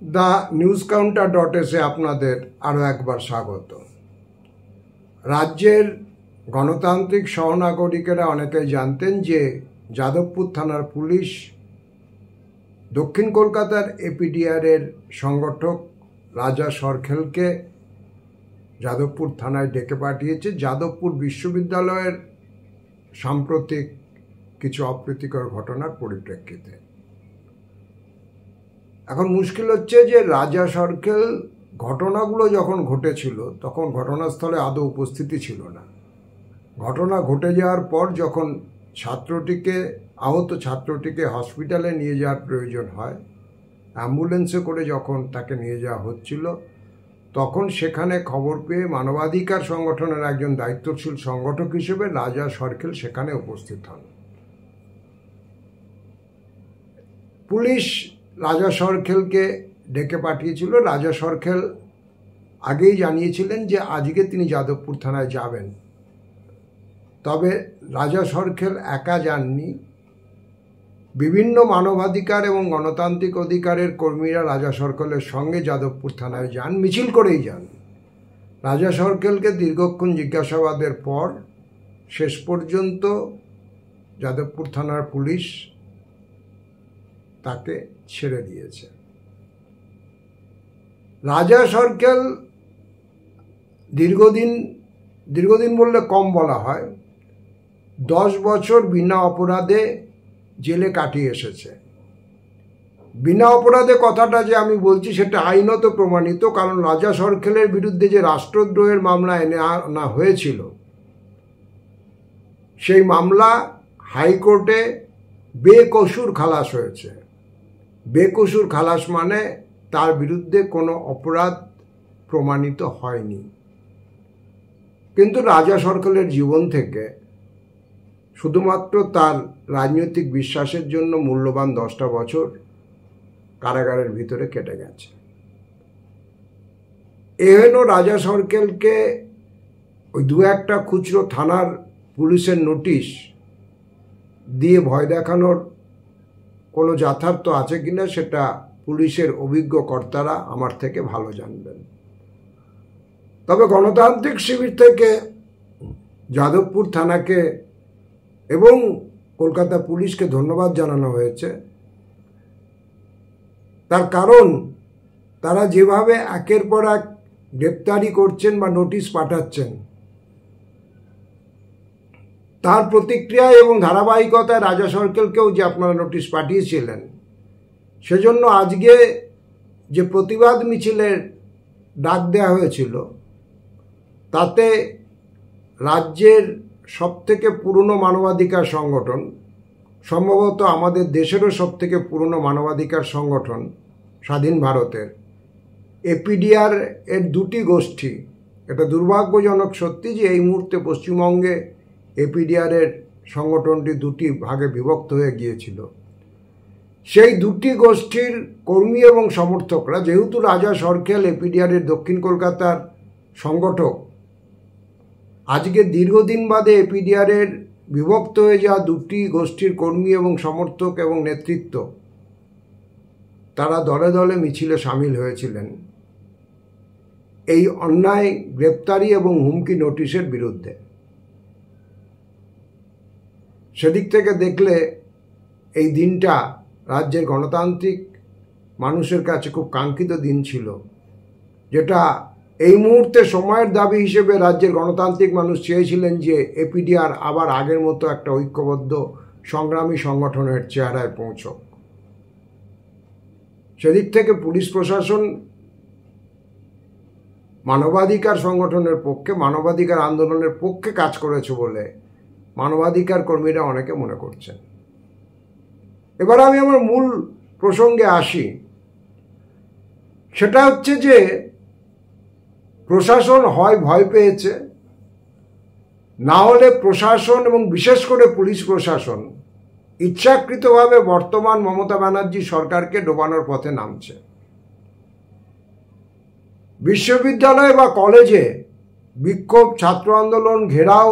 The news কাউন্টার.এ আপনাদের আরও একবার স্বাগত। রাজ্যের গণতান্ত্রিক সহনাগরিকেরা অনেকেই জানতেন যে যাদবপুর থানার পুলিশ দক্ষিণ কলকাতার এপিডিআরের সংগঠক রাজা সরখেলকে যাদবপুর থানায় ডেকে পাঠিয়েছে যাদবপুর বিশ্ববিদ্যালয়ের সাম্প্রতিক কিছু অপ্রীতিকর ঘটনার পরিপ্রেক্ষিতে। এখন মুশকিল হচ্ছে যে রাজা সরখেল ঘটনাগুলো যখন ঘটেছিল তখন ঘটনাস্থলে আদৌ উপস্থিতি ছিল না। ঘটনা ঘটে যাওয়ার পর যখন আহত ছাত্রটিকে হসপিটালে নিয়ে যাওয়ার প্রয়োজন হয়, অ্যাম্বুলেন্সে করে যখন তাকে নিয়ে যাওয়া হচ্ছিল, তখন সেখানে খবর পেয়ে মানবাধিকার সংগঠনের একজন দায়িত্বশীল সংগঠক হিসেবে রাজা সরখেল সেখানে উপস্থিত হন। পুলিশ রাজা সরখেলকে ডেকে পাঠিয়েছিল। রাজা সরখেল আগেই জানিয়েছিলেন যে আজকে তিনি যাদবপুর থানায় যাবেন। তবে রাজা সরখেল একা যাননি, বিভিন্ন মানবাধিকার এবং গণতান্ত্রিক অধিকারের কর্মীরা রাজা সরখেলের সঙ্গে যাদবপুর থানায় যান, মিছিল করেই যান। রাজা সরখেলকে দীর্ঘক্ষণ জিজ্ঞাসাবাদের পর শেষ পর্যন্ত যাদবপুর থানার পুলিশ তাকে ছেড়ে দিয়েছে। রাজা সরখেল দীর্ঘদিন বললে কম বলা হয়, 10 বছর বিনা অপরাধে জেলে কাটিয়ে এসেছে। বিনা অপরাধে কথাটা যে আমি বলছি সেটা আইনত প্রমাণিত, কারণ রাজা সরখেলের বিরুদ্ধে যে রাষ্ট্রদ্রোহের মামলা এনে আনা হয়েছিল, সেই মামলা হাইকোর্টে বেকসুর খালাস হয়েছে। বেকসুর খালাস মানে তার বিরুদ্ধে কোনো অপরাধ প্রমাণিত হয়নি। কিন্তু রাজা সরখেলের জীবন থেকে শুধুমাত্র তার রাজনৈতিক বিশ্বাসের জন্য মূল্যবান 10টা বছর কারাগারের ভিতরে কেটে গেছে। এহেন রাজা সরখেলকে ওই 2-1টা খুচরো থানার পুলিশের নোটিশ দিয়ে ভয় দেখানোর কোনো যথার্থ আছে কিনা সেটা পুলিশের অভিজ্ঞ কর্তারা আমার থেকে ভালো জানবেন। তবে গণতান্ত্রিক শিবির থেকে যাদবপুর থানাকে এবং কলকাতা পুলিশকে ধন্যবাদ জানানো হয়েছে। তার কারণ তারা যেভাবে একের পর এক গ্রেপ্তারি করছেন বা নোটিশ পাঠাচ্ছেন, তার প্রতিক্রিয়ায় এবং ধারাবাহিকতায় রাজা সরখেলকেও যে আপনারা নোটিশ পাঠিয়েছিলেন, সেজন্য আজকে যে প্রতিবাদ মিছিলের ডাক দেওয়া হয়েছিল, তাতে রাজ্যের সবথেকে পুরনো মানবাধিকার সংগঠন, সম্ভবত আমাদের দেশেরও সবথেকে পুরনো মানবাধিকার সংগঠন স্বাধীন ভারতের এপিডিআর এর 2টি গোষ্ঠী, এটা দুর্ভাগ্যজনক সত্যি যে এই মুহূর্তে পশ্চিমবঙ্গে এপিডিআরের সংগঠনটি 2টি ভাগে বিভক্ত হয়ে গিয়েছিল। সেই 2টি গোষ্ঠীর কর্মী এবং সমর্থকরা, যেহেতু রাজা সরখেল এপিডিআরের দক্ষিণ কলকাতার সংগঠক, আজকে দীর্ঘদিন বাদে এপিডিআরের বিভক্ত হয়ে যাওয়া 2টি গোষ্ঠীর কর্মী এবং সমর্থক এবং নেতৃত্ব, তারা দলে দলে মিছিলে সামিল হয়েছিলেন এই অন্যায় গ্রেপ্তারি এবং হুমকি নোটিশের বিরুদ্ধে। সেদিক থেকে দেখলে এই দিনটা রাজ্যের গণতান্ত্রিক মানুষের কাছে খুব কাঙ্ক্ষিত দিন ছিল, যেটা এই মুহূর্তে সময়ের দাবি হিসেবে রাজ্যের গণতান্ত্রিক মানুষ চেয়েছিলেন যে এপিডিআর আবার আগের মতো একটা ঐক্যবদ্ধ সংগ্রামী সংগঠনের চেহারায় পৌঁছক। সেদিক থেকে পুলিশ প্রশাসন মানবাধিকার সংগঠনের পক্ষে, মানবাধিকার আন্দোলনের পক্ষে কাজ করেছে বলে মানবাধিকার কর্মীরা অনেকে মনে করছেন। এবার আমি আমার মূল প্রসঙ্গে আসি। সেটা হচ্ছে যে প্রশাসন হয় ভয় পেয়েছে, না হলে প্রশাসন এবং বিশেষ করে পুলিশ প্রশাসন ইচ্ছাকৃতভাবে বর্তমান মমতা ব্যানার্জি সরকারকে ডোবানোর পথে নামছে। বিশ্ববিদ্যালয় বা কলেজে বিক্ষোভ, ছাত্র আন্দোলন, ঘেরাও,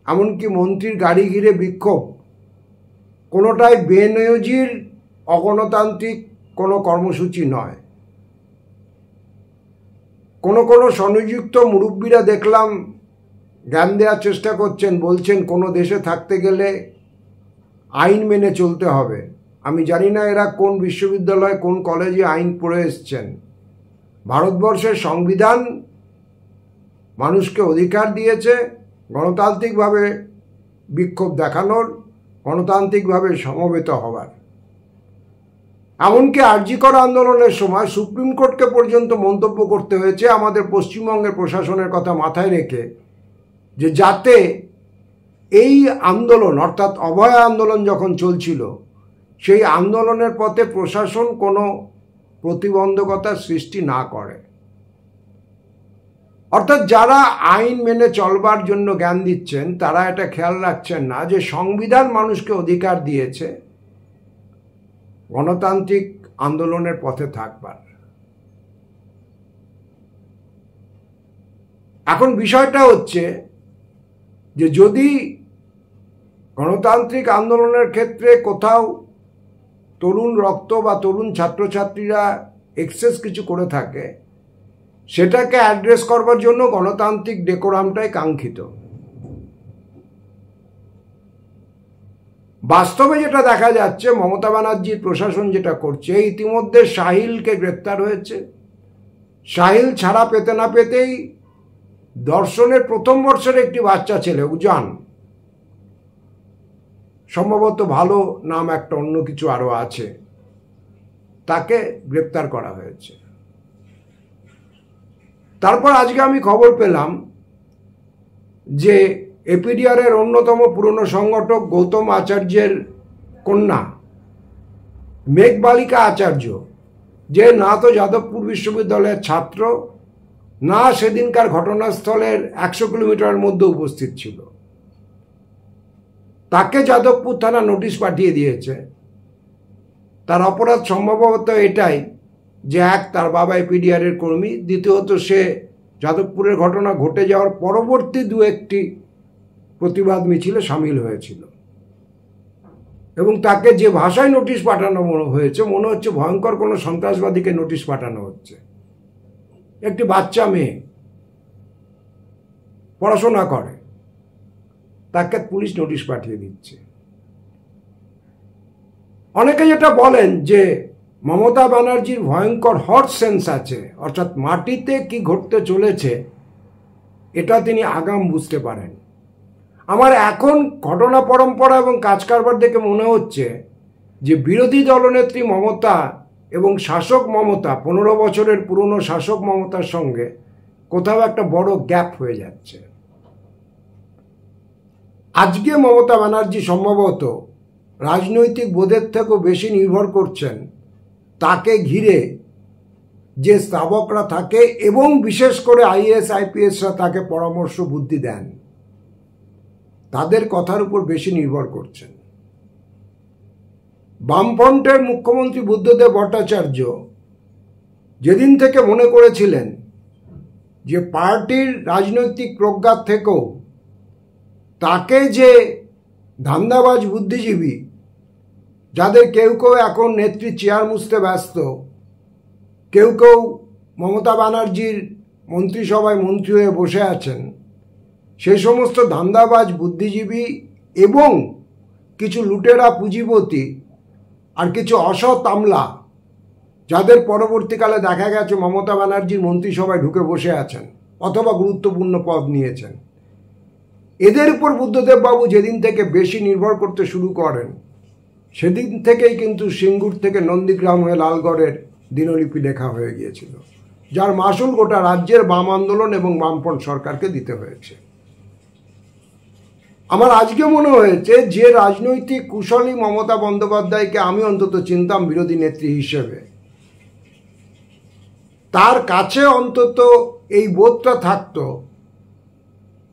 এমনকি মন্ত্রীর গাড়ি ঘিরে বিক্ষোভ, কোনোটাই বেনজির অগণতান্ত্রিক কোনো কর্মসূচি নয়। কোনো স্বনিযুক্ত মুরব্বীরা দেখলাম জ্ঞান দেওয়ার চেষ্টা করছেন, বলছেন কোনো দেশে থাকতে গেলে আইন মেনে চলতে হবে। আমি জানি না এরা কোন বিশ্ববিদ্যালয় কোন কলেজে আইন পড়ে এসছেন। ভারতবর্ষের সংবিধান মানুষকে অধিকার দিয়েছে গণতান্ত্রিকভাবে বিক্ষোভ দেখানোর, গণতান্ত্রিকভাবে সমবেত হওয়ার। এমনকি আরজি কর আন্দোলনের সময় সুপ্রিম কোর্টকে পর্যন্ত মন্তব্য করতে হয়েছে আমাদের পশ্চিমবঙ্গের প্রশাসনের কথা মাথায় রেখে, যে যাতে এই আন্দোলন অর্থাৎ অভয় আন্দোলন যখন চলছিল সেই আন্দোলনের পথে প্রশাসন কোনো প্রতিবন্ধকতা সৃষ্টি না করে। অর্থাৎ যারা আইন মেনে চলবার জন্য জ্ঞান দিচ্ছেন তারা এটা খেয়াল রাখছেন না যে সংবিধান মানুষকে অধিকার দিয়েছে গণতান্ত্রিক আন্দোলনের পথে থাকবার। এখন বিষয়টা হচ্ছে যে যদি গণতান্ত্রিক আন্দোলনের ক্ষেত্রে কোথাও তরুণ রক্ত বা তরুণ ছাত্রছাত্রীরা এক্সেস কিছু করে থাকে, সেটাকে অ্যাড্রেস করবার জন্য গণতান্ত্রিক ডেকোরামটাই কাঙ্ক্ষিত। বাস্তবে যেটা দেখা যাচ্ছে, মমতা ব্যানার্জির প্রশাসন যেটা করছে, ইতিমধ্যে সাহিলকে গ্রেপ্তার হয়েছে। সাহিল ছাড়া পেতে না পেতেই দর্শনের প্রথম বর্ষের একটি বাচ্চা ছেলে উজান, সম্ভবত ভালো নাম একটা অন্য কিছু আরো আছে, তাকে গ্রেপ্তার করা হয়েছে। তারপর আজকে আমি খবর পেলাম যে এপিডিআরের অন্যতম পুরনো সংগঠক গৌতম আচার্যের কন্যা মেঘবালিকা আচার্য, যে না তো যাদবপুর বিশ্ববিদ্যালয়ের ছাত্র, না সেদিনকার ঘটনাস্থলের 100 কিলোমিটারের মধ্যে উপস্থিত ছিল, তাকে যাদবপুর থানা নোটিশ পাঠিয়ে দিয়েছে। তার অপরাধ সম্ভবত এটাই যে এক, তার বাবা এপিডিআরের কর্মী, দ্বিতীয়ত সে যাদবপুরের ঘটনা ঘটে যাওয়ার পরবর্তী 2-1টি প্রতিবাদ মিছিলে সামিল হয়েছিল। এবং তাকে যে ভাষায় নোটিশ পাঠানো হয়েছে মনে হচ্ছে ভয়ঙ্কর কোনো সন্ত্রাসবাদীকে নোটিশ পাঠানো হচ্ছে। একটি বাচ্চা মেয়ে পড়াশোনা করে, তাকে পুলিশ নোটিশ পাঠিয়ে দিচ্ছে। অনেকে যেটা বলেন যে মমতা ব্যানার্জির ভয়ঙ্কর হট সেন্স আছে, অর্থাৎ মাটিতে কি ঘটতে চলেছে এটা তিনি আগাম বুঝতে পারেন। আমার এখন ঘটনা পরম্পরা এবং কাজ কারবার দেখে মনে হচ্ছে যে বিরোধী দলনেত্রী মমতা এবং শাসক মমতা, 15 বছরের পুরনো শাসক মমতার সঙ্গে কোথাও একটা বড় গ্যাপ হয়ে যাচ্ছে। আজকে মমতা ব্যানার্জি সম্ভবত রাজনৈতিক বোধের থেকেও বেশি নির্ভর করছেন তাকে ঘিরে যে স্তাবকরা থাকে এবং বিশেষ করে আইএএস আইপিএসরা তাকে পরামর্শ বুদ্ধি দেন, তাদের কথার উপর বেশি নির্ভর করছেন। বামফ্রন্টের মুখ্যমন্ত্রী বুদ্ধদেব ভট্টাচার্য যেদিন থেকে মনে করেছিলেন যে পার্টির রাজনৈতিক প্রজ্ঞার থেকেও তাকে যে ধান্দাবাজ বুদ্ধিজীবী, যাদের কেউ কেউ এখন নেত্রী চেয়ার মুছতে ব্যস্ত, কেউ কেউ মমতা ব্যানার্জির মন্ত্রিসভায় মন্ত্রী হয়ে বসে আছেন, সেই সমস্ত ধান্দাবাজ বুদ্ধিজীবী এবং কিছু লুটেরা পুঁজিপতি আর কিছু অসৎ আমলা, যাদের পরবর্তীকালে দেখা গেছে মমতা ব্যানার্জির মন্ত্রিসভায় ঢুকে বসে আছেন অথবা গুরুত্বপূর্ণ পদ নিয়েছেন, এদের উপর বুদ্ধদেব বাবু যেদিন থেকে বেশি নির্ভর করতে শুরু করেন সেদিন থেকেই কিন্তু সিঙ্গুর থেকে নন্দীগ্রাম হয়ে লালগড়ের দিনলিপি লেখা হয়ে গিয়েছিল, যার মাসুল গোটা রাজ্যের বাম আন্দোলন এবং বামফ্রন্ট সরকারকে দিতে হয়েছে। আমার আজকে মনে হয়েছে যে রাজনৈতিক কুশলী মমতা বন্দ্যোপাধ্যায়কে আমি অন্তত চিনতাম বিরোধী নেত্রী হিসেবে, তার কাছে অন্তত এই বোধটা থাকতো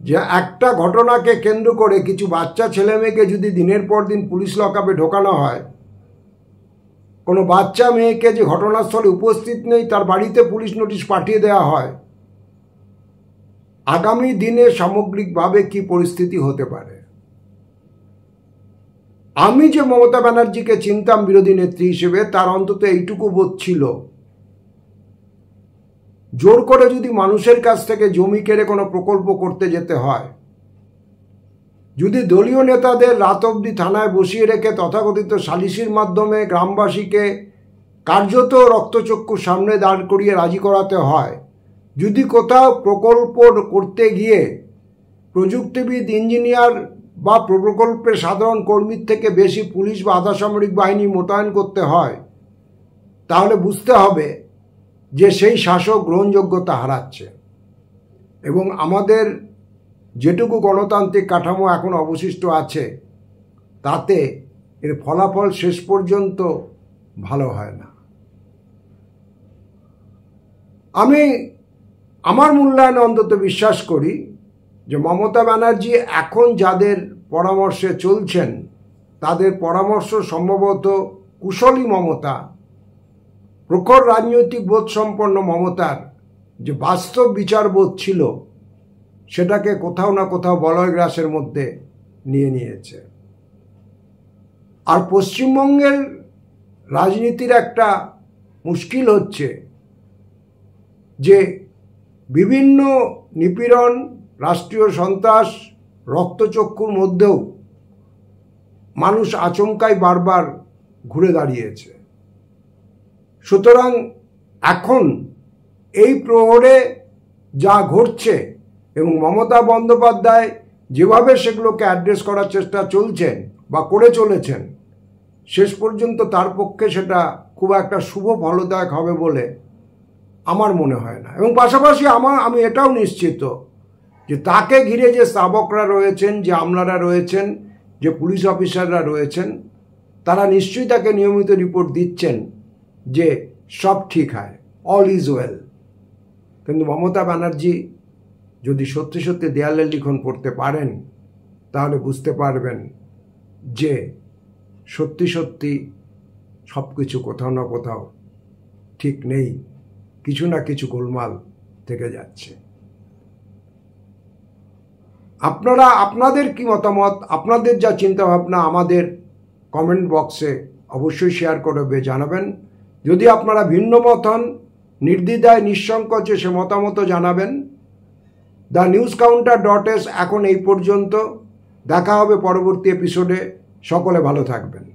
যে একটা ঘটনাকে কেন্দ্র করে কিছু বাচ্চা ছেলে মেয়েকে যদি দিনের পর দিন পুলিশ লকআপে ঢোকানো হয়, কোনো বাচ্চা মেয়েকে যে ঘটনাস্থলে উপস্থিত নেই তার বাড়িতে পুলিশ নোটিশ পাঠিয়ে দেওয়া হয়, আগামী দিনে সামগ্রিকভাবে কি পরিস্থিতি হতে পারে। আমি যে মমতা ব্যানার্জিকে চিনতাম বিরোধী নেত্রী হিসেবে, তার অন্তত এইটুকু বোধ ছিল, জোর করে যদি মানুষের কাছ থেকে জমি কেড়ে কোনো প্রকল্প করতে যেতে হয়, যদি দলীয় নেতাদের রাত অবধি থানায় বসিয়ে রেখে তথাকথিত সালিসির মাধ্যমে গ্রামবাসীকে কার্যত রক্তচক্ষুর সামনে দাঁড় করিয়ে রাজি করাতে হয়, যদি কোথাও প্রকল্প করতে গিয়ে প্রযুক্তিবিদ, ইঞ্জিনিয়ার বা প্রকল্পের সাধারণ কর্মীর থেকে বেশি পুলিশ বা আধা সামরিক বাহিনী মোতায়েন করতে হয়, তাহলে বুঝতে হবে যে সেই শাসক গ্রহণযোগ্যতা হারাচ্ছে। এবং আমাদের যেটুকু গণতান্ত্রিক কাঠামো এখন অবশিষ্ট আছে, তাতে এর ফলাফল শেষ পর্যন্ত ভালো হয় না। আমি আমার মূল্যায়নে অন্তত বিশ্বাস করি যে মমতা ব্যানার্জি এখন যাদের পরামর্শে চলছেন, তাদের পরামর্শ সম্ভবত কুশলী মমতা, প্রখর রাজনৈতিক বোধ সম্পন্ন মমতার যে বাস্তব বিচারবোধ ছিল, সেটাকে কোথাও না কোথাও বলয় গ্রাসের মধ্যে নিয়ে নিয়েছে। আর পশ্চিমবঙ্গের রাজনীতির একটা মুশকিল হচ্ছে যে বিভিন্ন নিপীড়ন, রাষ্ট্রীয় সন্ত্রাস, রক্তচক্ষুর মধ্যেও মানুষ আচমকাই বারবার ঘুরে দাঁড়িয়েছে। সুতরাং এখন এই প্রহরে যা ঘটছে এবং মমতা বন্দ্যোপাধ্যায় যেভাবে সেগুলোকে অ্যাড্রেস করার চেষ্টা চলছেন বা করে চলেছেন, শেষ পর্যন্ত তার পক্ষে সেটা খুব একটা শুভ ফলদায়ক হবে বলে আমার মনে হয় না। এবং পাশাপাশি আমি এটাও নিশ্চিত যে তাকে ঘিরে যে স্তাবকরা রয়েছেন, যে আমলারা রয়েছেন, যে পুলিশ অফিসাররা রয়েছেন, তারা নিশ্চয়ই তাকে নিয়মিত রিপোর্ট দিচ্ছেন যে সব ঠিক হয়, অল ইজ ওয়েল। কিন্তু মমতা ব্যানার্জি যদি সত্যি সত্যি দেয়ালের লিখন পড়তে পারেন, তাহলে বুঝতে পারবেন যে সত্যি সত্যি সব কিছু কোথাও না কোথাও ঠিক নেই, কিছু না কিছু গোলমাল থেকে যাচ্ছে। আপনারা আপনাদের কি মতামত, আপনাদের যা চিন্তাভাবনা আমাদের কমেন্ট বক্সে অবশ্যই শেয়ার করবে, জানাবেন। যদি আপনারা ভিন্ন মত হন, নির্দ্বিধায় নিঃসংকোচে সে মতামত জানাবেন। thenewscounter.s এখন এই পর্যন্ত। দেখা হবে পরবর্তী এপিসোডে। সকলে ভালো থাকবেন।